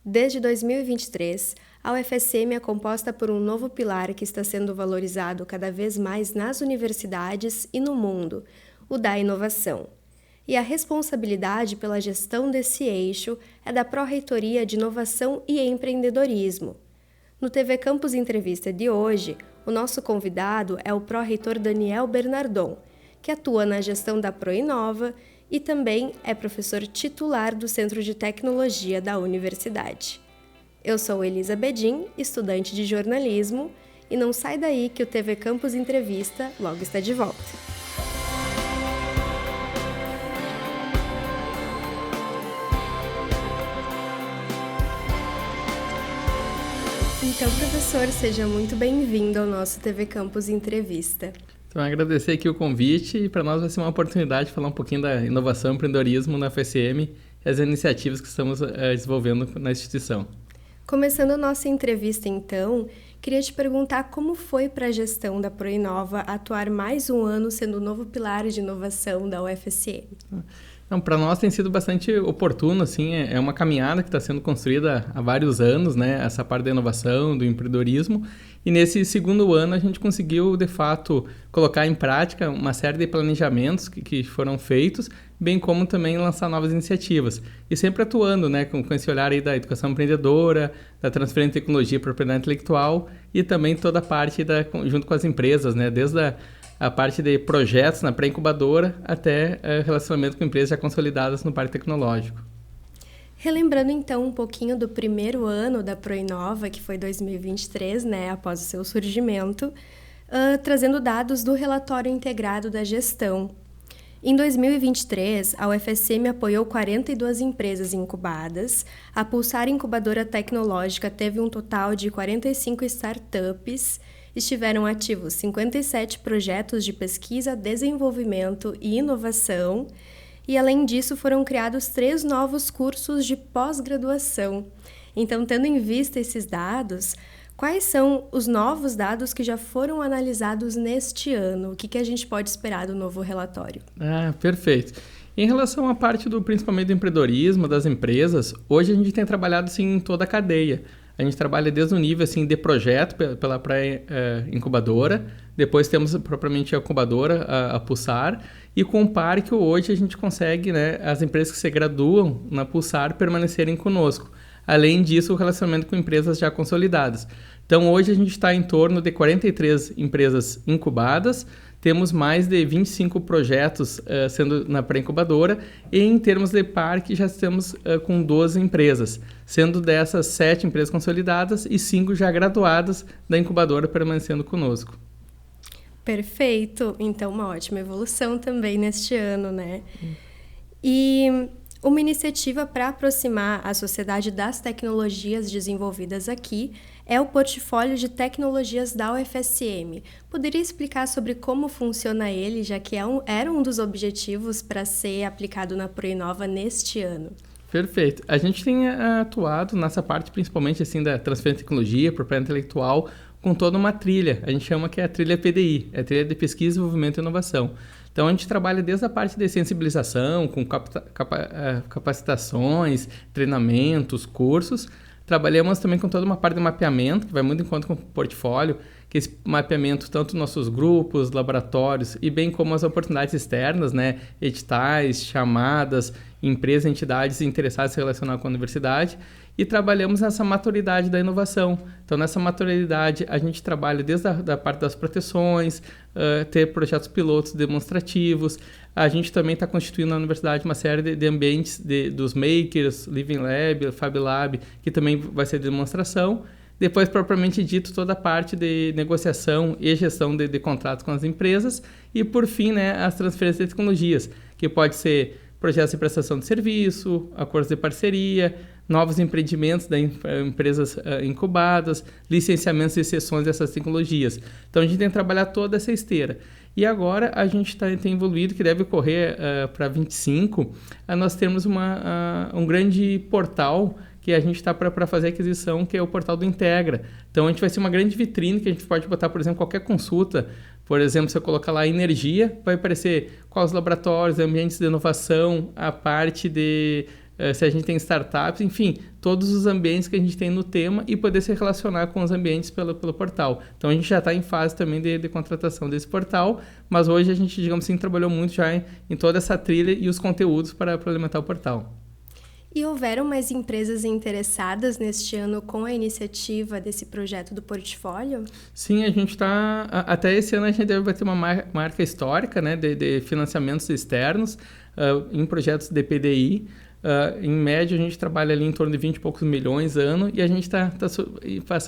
Desde 2023, a UFSM é composta por um novo pilar que está sendo valorizado cada vez mais nas universidades e no mundo, o da inovação. E a responsabilidade pela gestão desse eixo é da Pró-Reitoria de Inovação e Empreendedorismo. No TV Campus Entrevista de hoje, o nosso convidado é o pró-reitor Daniel Bernardon, que atua na gestão da Proinova e também é professor titular do Centro de Tecnologia da Universidade. Eu sou Elisa Bedin, estudante de jornalismo, e não sai daí que o TV Campus Entrevista logo está de volta. Então, professor, seja muito bem-vindo ao nosso TV Campus Entrevista. Então, agradecer aqui o convite e para nós vai ser uma oportunidade de falar um pouquinho da inovação e empreendedorismo na UFSM e as iniciativas que estamos desenvolvendo na instituição. Começando a nossa entrevista, então, queria te perguntar como foi para a gestão da Proinova atuar mais um ano sendo o novo pilar de inovação da UFSM. Para nós tem sido bastante oportuno, assim, é uma caminhada que está sendo construída há vários anos, né, essa parte da inovação, do empreendedorismo, e nesse segundo ano a gente conseguiu, de fato, colocar em prática uma série de planejamentos que foram feitos, bem como também lançar novas iniciativas, e sempre atuando, né, com esse olhar aí da educação empreendedora, da transferência de tecnologia e propriedade intelectual, e também toda a parte junto com as empresas, né, desde a parte de projetos na pré-incubadora até relacionamento com empresas já consolidadas no parque tecnológico. Relembrando então um pouquinho do primeiro ano da Proinova, que foi 2023, né, após o seu surgimento, trazendo dados do relatório integrado da gestão. Em 2023, a UFSM apoiou 42 empresas incubadas, a Pulsar Incubadora Tecnológica teve um total de 45 startups, estiveram ativos 57 projetos de pesquisa, desenvolvimento e inovação, e além disso foram criados 3 novos cursos de pós-graduação. Então, tendo em vista esses dados, quais são os novos dados que já foram analisados neste ano? O que a gente pode esperar do novo relatório? Perfeito. Em relação à parte principalmente do empreendedorismo, das empresas, hoje a gente tem trabalhado assim, em toda a cadeia. A gente trabalha desde o nível assim, de projeto pela pré-incubadora, depois temos propriamente a incubadora, a Pulsar, e com o parque hoje a gente consegue, né, as empresas que se graduam na Pulsar permanecerem conosco. Além disso, o relacionamento com empresas já consolidadas. Então, hoje a gente está em torno de 43 empresas incubadas, temos mais de 25 projetos sendo na pré-incubadora e em termos de parque já estamos com 12 empresas, sendo dessas 7 empresas consolidadas e 5 já graduadas da incubadora permanecendo conosco. Perfeito! Então, uma ótima evolução também neste ano, né? E uma iniciativa para aproximar a sociedade das tecnologias desenvolvidas aqui é o portfólio de tecnologias da UFSM. Poderia explicar sobre como funciona ele, já que era um dos objetivos para ser aplicado na Proinova neste ano? Perfeito. A gente tem atuado nessa parte, principalmente assim, da transferência de tecnologia, propriedade intelectual, com toda uma trilha. A gente chama que é a trilha PDI, é a trilha de pesquisa, desenvolvimento e inovação. Então, a gente trabalha desde a parte de sensibilização, com capacitações, treinamentos, cursos. Trabalhamos também com toda uma parte de mapeamento, que vai muito em conta com o portfólio, que esse mapeamento, tanto nossos grupos, laboratórios, e bem como as oportunidades externas, né, editais, chamadas, empresas, entidades interessadas em se relacionar com a universidade, e trabalhamos nessa maturidade da inovação. Então, nessa maturidade, a gente trabalha desde a parte das proteções, ter projetos pilotos demonstrativos. A gente também está constituindo na universidade uma série de ambientes dos makers, Living Lab, Fab Lab, que também vai ser demonstração. Depois, propriamente dito, toda a parte de negociação e gestão de contratos com as empresas. E, por fim, né, as transferências de tecnologias, que pode ser projetos de prestação de serviço, acordos de parceria, novos empreendimentos da empresas incubadas, licenciamentos e cessões dessas tecnologias. Então, a gente tem que trabalhar toda essa esteira. E agora, a gente tem evoluído, que deve ocorrer para 25, nós temos um grande portal que a gente está para fazer a aquisição, que é o portal do Integra. Então, a gente vai ser uma grande vitrine que a gente pode botar, por exemplo, qualquer consulta. Por exemplo, se eu colocar lá energia, vai aparecer quais os laboratórios, ambientes de inovação, a parte de se a gente tem startups, enfim, todos os ambientes que a gente tem no tema e poder se relacionar com os ambientes pelo portal. Então, a gente já está em fase também de contratação desse portal, mas hoje a gente, digamos assim, trabalhou muito já em toda essa trilha e os conteúdos para alimentar o portal. E houveram mais empresas interessadas neste ano com a iniciativa desse projeto do portfólio? Sim, a gente está... Até esse ano a gente deve ter uma marca histórica, né, de financiamentos externos em projetos de PDI. Em média, a gente trabalha ali em torno de 20 e poucos milhões ano e a gente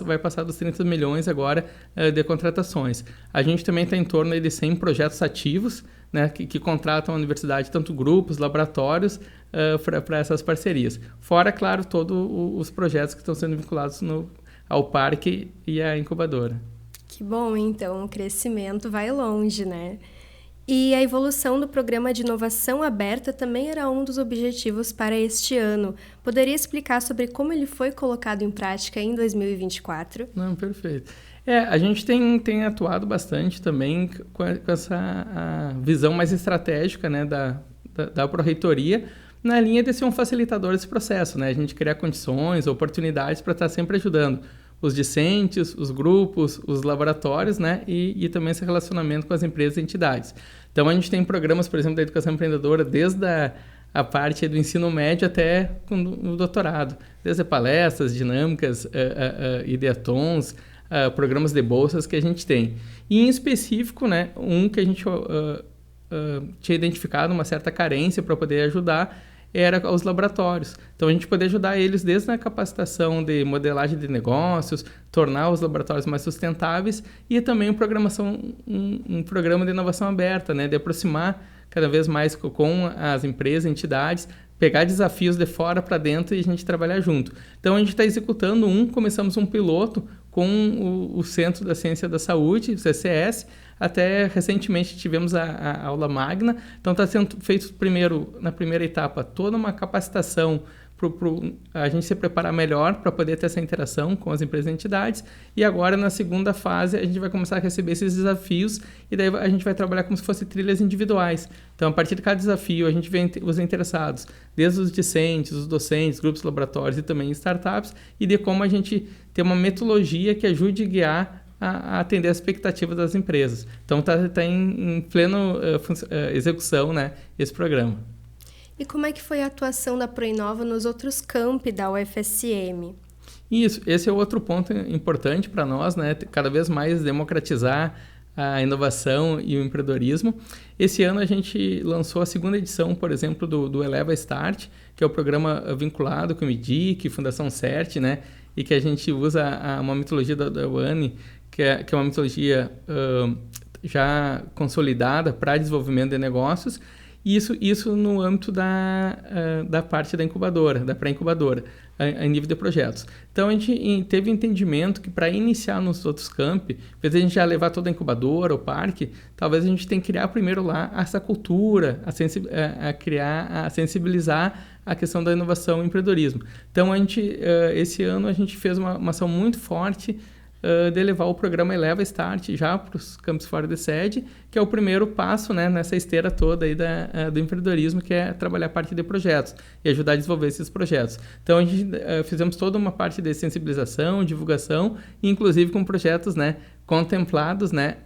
vai passar dos 30 milhões agora de contratações. A gente também está em torno de 100 projetos ativos, né, que contratam a universidade, tanto grupos, laboratórios, para essas parcerias. Fora, claro, todos os projetos que estão sendo vinculados ao parque e à incubadora. Que bom, então, o crescimento vai longe, né? E a evolução do programa de inovação aberta também era um dos objetivos para este ano. Poderia explicar sobre como ele foi colocado em prática em 2024? Não, perfeito. A gente tem atuado bastante também com essa a visão mais estratégica, né, da Pró-Reitoria, na linha de ser um facilitador desse processo, né? A gente criar condições, oportunidades para estar sempre ajudando os discentes, os grupos, os laboratórios, né? E também esse relacionamento com as empresas e entidades. Então, a gente tem programas, por exemplo, da educação empreendedora, desde a parte do ensino médio até o doutorado, desde palestras, dinâmicas, ideatons, programas de bolsas que a gente tem. E, em específico, né, um que a gente tinha identificado uma certa carência para poder ajudar era os laboratórios. Então, a gente poder ajudar eles desde a capacitação de modelagem de negócios, tornar os laboratórios mais sustentáveis e também um programa de inovação aberta, né, de aproximar cada vez mais com as empresas, entidades, pegar desafios de fora para dentro e a gente trabalhar junto. Então, a gente está executando começamos um piloto com o Centro da Ciência da Saúde, o CCS. Até recentemente tivemos a aula magna. Então, está sendo feito na primeira etapa, toda uma capacitação para a gente se preparar melhor para poder ter essa interação com as empresas e entidades. E agora, na segunda fase, a gente vai começar a receber esses desafios e daí a gente vai trabalhar como se fossem trilhas individuais. Então, a partir de cada desafio, a gente vê os interessados, desde os discentes, os docentes, grupos laboratórios e também startups, e de como a gente ter uma metodologia que ajude a guiar a atender as expectativas das empresas. Então, está em pleno execução, né, esse programa. E como é que foi a atuação da Proinova nos outros campi da UFSM? Isso, esse é outro ponto importante para nós, né, cada vez mais democratizar a inovação e o empreendedorismo. Esse ano a gente lançou a segunda edição, por exemplo, do Eleva Start, que é o programa vinculado com o MIDIC, Fundação CERT, né, e que a gente usa uma metodologia da UANI, que é uma metodologia já consolidada para desenvolvimento de negócios, isso no âmbito da parte da incubadora, da pré-incubadora, a nível de projetos. Então, a gente teve entendimento que para iniciar nos outros campi, ao invés de a gente já levar toda a incubadora, o parque, talvez a gente tenha que criar primeiro lá essa cultura, a sensibilizar a questão da inovação e empreendedorismo. Então, esse ano a gente fez uma ação muito forte de levar o programa Eleva Start já para os campos fora de sede, que é o primeiro passo, né, nessa esteira toda aí do empreendedorismo, que é trabalhar a parte de projetos e ajudar a desenvolver esses projetos. Então, a gente fizemos toda uma parte de sensibilização, divulgação, inclusive com projetos, né, contemplados, né,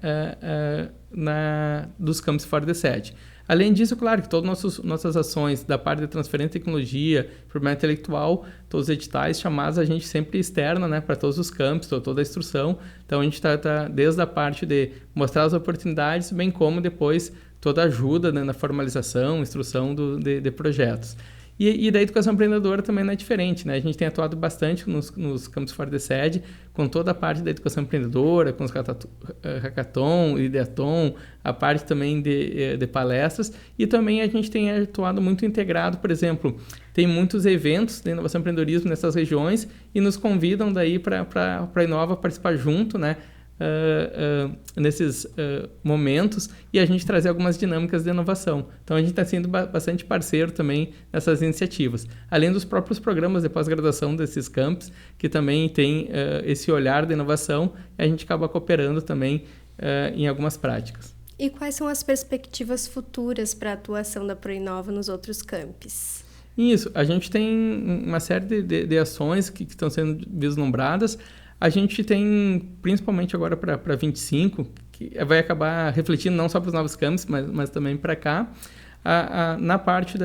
dos campos fora de sede. Além disso, claro, que todas nossas ações da parte de transferência de tecnologia, propriedade intelectual, todos os editais chamados, a gente sempre externa, né, para todos os campos, toda a instrução. Então, a gente está desde a parte de mostrar as oportunidades, bem como depois toda a ajuda, né, na formalização, instrução de projetos. E da educação empreendedora também não é diferente, né? A gente tem atuado bastante nos campos fora de sede, com toda a parte da educação empreendedora, com os hackathon, ideaton, a parte também de palestras, e também a gente tem atuado muito integrado, por exemplo, tem muitos eventos de inovação e empreendedorismo nessas regiões e nos convidam daí para a Inova participar junto, né? Nesses momentos e a gente trazer algumas dinâmicas de inovação. Então, a gente está sendo bastante parceiro também nessas iniciativas. Além dos próprios programas de pós-graduação desses campos, que também tem esse olhar de inovação, a gente acaba cooperando também em algumas práticas. E quais são as perspectivas futuras para a atuação da Proinova nos outros campos? Isso, a gente tem uma série de ações que estão sendo vislumbradas. A gente tem, principalmente agora para 25, que vai acabar refletindo não só para os novos campos, mas também para cá, na parte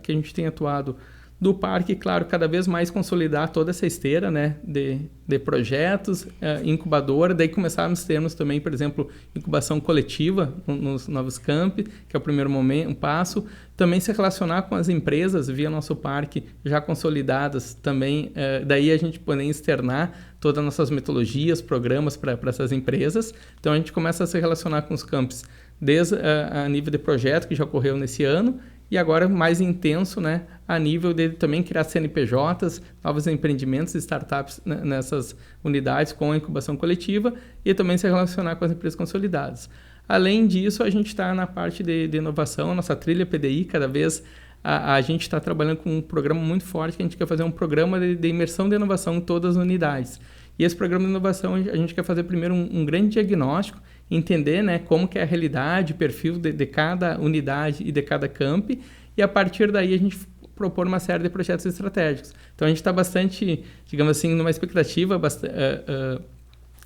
que a gente tem atuado do parque, claro, cada vez mais consolidar toda essa esteira, né, de projetos, incubadora, daí começarmos a termos também, por exemplo, incubação coletiva nos novos campi, que é o primeiro momento, um passo, também se relacionar com as empresas via nosso parque já consolidadas também, daí a gente poder externar todas as nossas metodologias, programas para essas empresas, então a gente começa a se relacionar com os campos desde a nível de projeto que já ocorreu nesse ano, e agora mais intenso, né, a nível de também criar CNPJs, novos empreendimentos e startups nessas unidades com a incubação coletiva e também se relacionar com as empresas consolidadas. Além disso, a gente está na parte de inovação, nossa trilha PDI, cada vez a gente está trabalhando com um programa muito forte, que a gente quer fazer um programa de imersão de inovação em todas as unidades. E esse programa de inovação, a gente quer fazer primeiro um grande diagnóstico, entender, né, como que é a realidade, o perfil de cada unidade e de cada campi, e a partir daí a gente propor uma série de projetos estratégicos. Então a gente está bastante, digamos assim, numa expectativa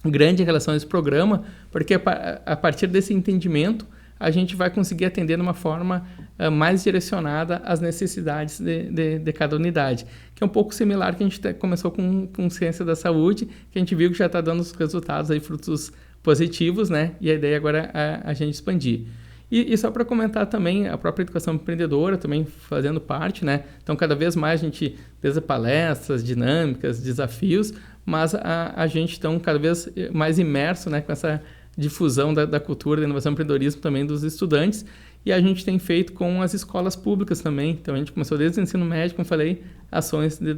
grande em relação a esse programa, porque a partir desse entendimento a gente vai conseguir atender de uma forma mais direcionada às necessidades de cada unidade, que é um pouco similar que a gente começou com ciência da saúde, que a gente viu que já está dando os resultados, aí, frutos positivos, né? E a ideia agora é a gente expandir. E só para comentar também, a própria educação empreendedora também fazendo parte, né? Então, cada vez mais a gente, desde palestras, dinâmicas, desafios, mas a gente está cada vez mais imerso, né, com essa difusão da cultura, da inovação e empreendedorismo também dos estudantes, e a gente tem feito com as escolas públicas também. Então, a gente começou desde o ensino médio, como eu falei, ações de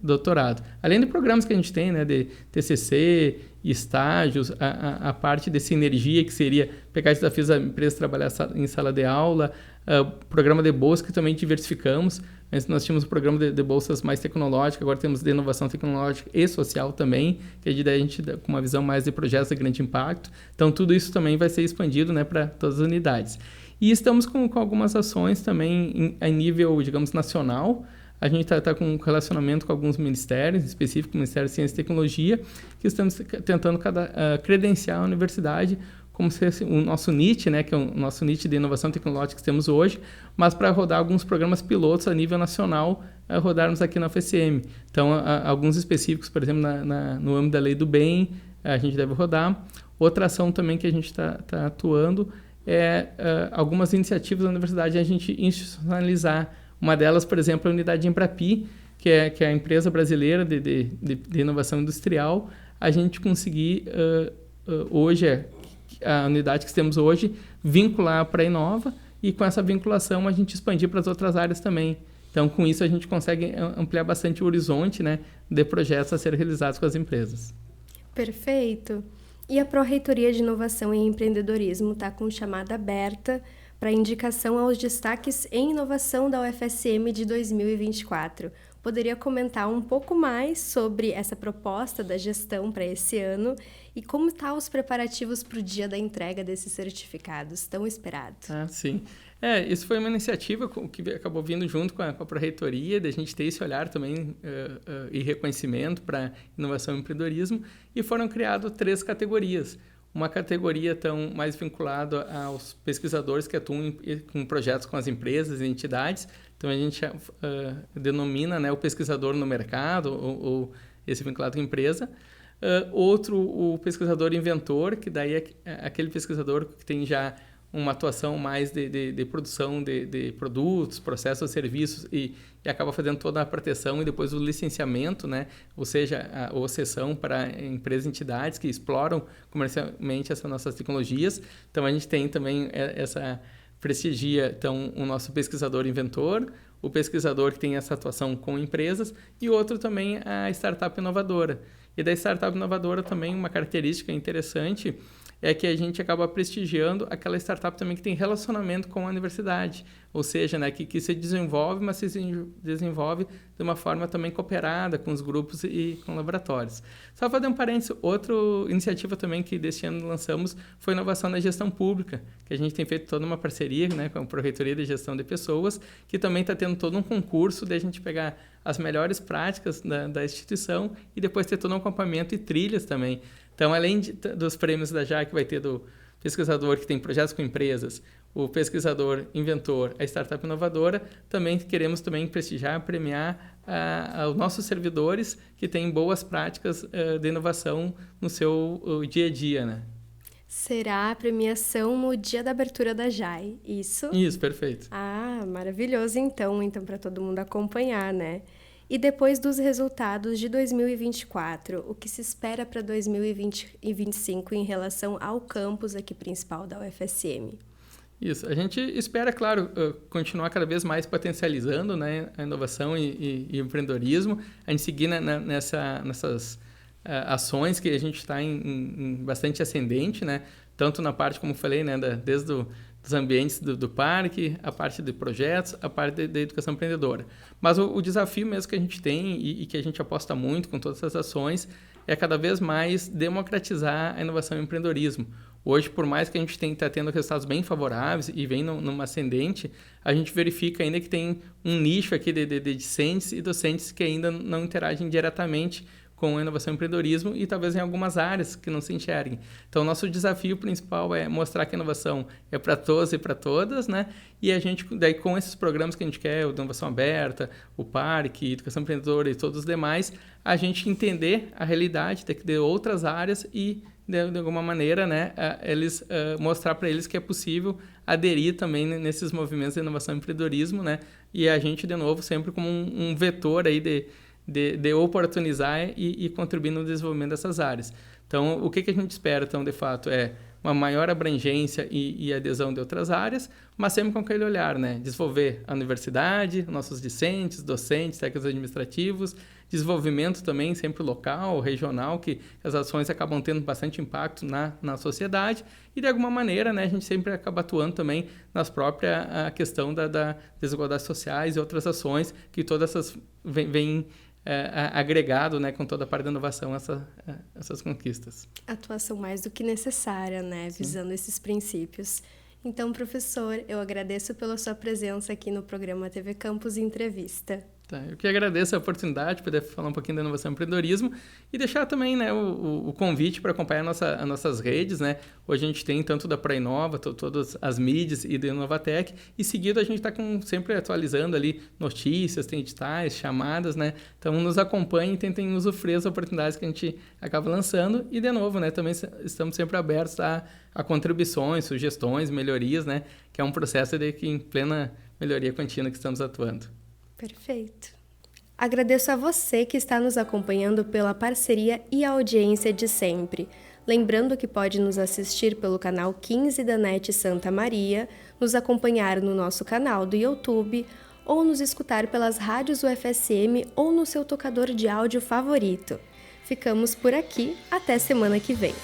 doutorado. Além de programas que a gente tem, né, de TCC, estágios, a parte de sinergia, que seria pegar desafios da empresa, trabalhar em sala de aula, programa de bolsa, que também diversificamos. Antes nós tínhamos um programa de bolsas mais tecnológico, agora temos de inovação tecnológica e social também, que daí a gente com uma visão mais de projetos de grande impacto. Então, tudo isso também vai ser expandido, né, para todas as unidades. E estamos com algumas ações também em nível, digamos, nacional. A gente está com relacionamento com alguns ministérios, em específico o Ministério de Ciência e Tecnologia, que estamos tentando credenciar a universidade como se fosse o nosso NIT, né, que é o nosso NIT de inovação tecnológica que temos hoje, mas para rodar alguns programas pilotos a nível nacional, rodarmos aqui na UFSM. Então, alguns específicos, por exemplo, no âmbito da Lei do Bem, a gente deve rodar. Outra ação também que a gente está atuando é algumas iniciativas da universidade a gente institucionalizar. Uma delas, por exemplo, é a unidade de Embrapi, que é a empresa brasileira de inovação industrial. A gente conseguir, hoje, a unidade que temos hoje, vincular para a Inova e com essa vinculação a gente expandir para as outras áreas também. Então, com isso, a gente consegue ampliar bastante o horizonte, né, de projetos a serem realizados com as empresas. Perfeito. E a Pró-Reitoria de Inovação e Empreendedorismo está com chamada aberta para indicação aos destaques em inovação da UFSM de 2024. Poderia comentar um pouco mais sobre essa proposta da gestão para esse ano e como estão os preparativos para o dia da entrega desses certificados tão esperados? Sim. Isso foi uma iniciativa que acabou vindo junto com a Pró-Reitoria, de a gente ter esse olhar também e reconhecimento para inovação e empreendedorismo, e foram criadas 3 categorias. Uma categoria tão mais vinculada aos pesquisadores que atuam com projetos com as empresas e entidades. Então, a gente denomina, né, o pesquisador no mercado, ou esse vinculado com a empresa. Outro, o pesquisador inventor, que daí é aquele pesquisador que tem já uma atuação mais de produção de produtos, processos ou serviços e acaba fazendo toda a proteção e depois o licenciamento, né? Ou seja, ou cessão para empresas e entidades que exploram comercialmente essas nossas tecnologias. Então, a gente tem também essa prestigia, então, o nosso pesquisador inventor, o pesquisador que tem essa atuação com empresas e outro também a startup inovadora. E da startup inovadora também uma característica interessante é que a gente acaba prestigiando aquela startup também que tem relacionamento com a universidade. ou seja, né, que se desenvolve, mas se desenvolve de uma forma também cooperada com os grupos e com laboratórios. Só para dar um parênteses, outra iniciativa também que deste ano lançamos foi inovação na gestão pública, que a gente tem feito toda uma parceria, né, com a Pró-Reitoria de Gestão de Pessoas, que também está tendo todo um concurso de a gente pegar as melhores práticas da instituição e depois ter todo um acompanhamento e trilhas também. Então, além dos prêmios da JAI, que vai ter do pesquisador que tem projetos com empresas, o pesquisador inventor, a startup inovadora, também queremos também prestigiar, premiar os nossos servidores que têm boas práticas de inovação no seu dia a dia, né? Será a premiação no dia da abertura da JAI, isso? Isso, perfeito. Ah, maravilhoso então para todo mundo acompanhar, né? E depois dos resultados de 2024, o que se espera para 2025 em relação ao campus aqui principal da UFSM? Isso, a gente espera, claro, continuar cada vez mais potencializando, né, a inovação e o empreendedorismo, a gente seguir nessas ações que a gente está em bastante ascendente, né, tanto na parte, como falei, né, desde os ambientes do parque, a parte de projetos, a parte da educação empreendedora. Mas o desafio mesmo que a gente tem e que a gente aposta muito com todas essas ações é cada vez mais democratizar a inovação e o empreendedorismo. Hoje, por mais que a gente está tendo resultados bem favoráveis e vem numa ascendente, a gente verifica ainda que tem um nicho aqui de discentes e docentes que ainda não interagem diretamente com a inovação e empreendedorismo e talvez em algumas áreas que não se enxerguem. Então, o nosso desafio principal é mostrar que a inovação é para todos e para todas, né? E a gente, daí com esses programas que a gente quer, o de inovação aberta, o parque, educação empreendedora e todos os demais, a gente entender a realidade de outras áreas e, de alguma maneira, né, mostrar para eles que é possível aderir também nesses movimentos de inovação e empreendedorismo, né? E a gente, de novo, sempre como um vetor aí de oportunizar e contribuir no desenvolvimento dessas áreas. Então, o que a gente espera, então, de fato, é uma maior abrangência e adesão de outras áreas, mas sempre com aquele olhar, né? Desenvolver a universidade, nossos discentes, docentes, técnicos administrativos, desenvolvimento também sempre local, regional, que as ações acabam tendo bastante impacto na sociedade e, de alguma maneira, né, a gente sempre acaba atuando também nas próprias a questão da desigualdades sociais e outras ações que todas essas vêm agregado, né, com toda a parte da inovação, essas conquistas. Atuação mais do que necessária, né, visando esses princípios. Então, professor, eu agradeço pela sua presença aqui no programa TV Campus Entrevista. Tá, eu que agradeço a oportunidade de poder falar um pouquinho da inovação e empreendedorismo e deixar também, né, o convite para acompanhar as nossas redes, né? Hoje a gente tem tanto da Proinova, todas as mídias e da Inovatec, e seguido a gente está sempre atualizando ali notícias, tem editais, chamadas, né? Então nos acompanhem e tentem usufruir as oportunidades que a gente acaba lançando e, de novo, né, também estamos sempre abertos a contribuições, sugestões, melhorias, né? Que é um processo em plena melhoria contínua que estamos atuando. Perfeito. Agradeço a você que está nos acompanhando pela parceria e audiência de sempre. Lembrando que pode nos assistir pelo canal 15 da NET Santa Maria, nos acompanhar no nosso canal do YouTube ou nos escutar pelas rádios UFSM ou no seu tocador de áudio favorito. Ficamos por aqui, até semana que vem.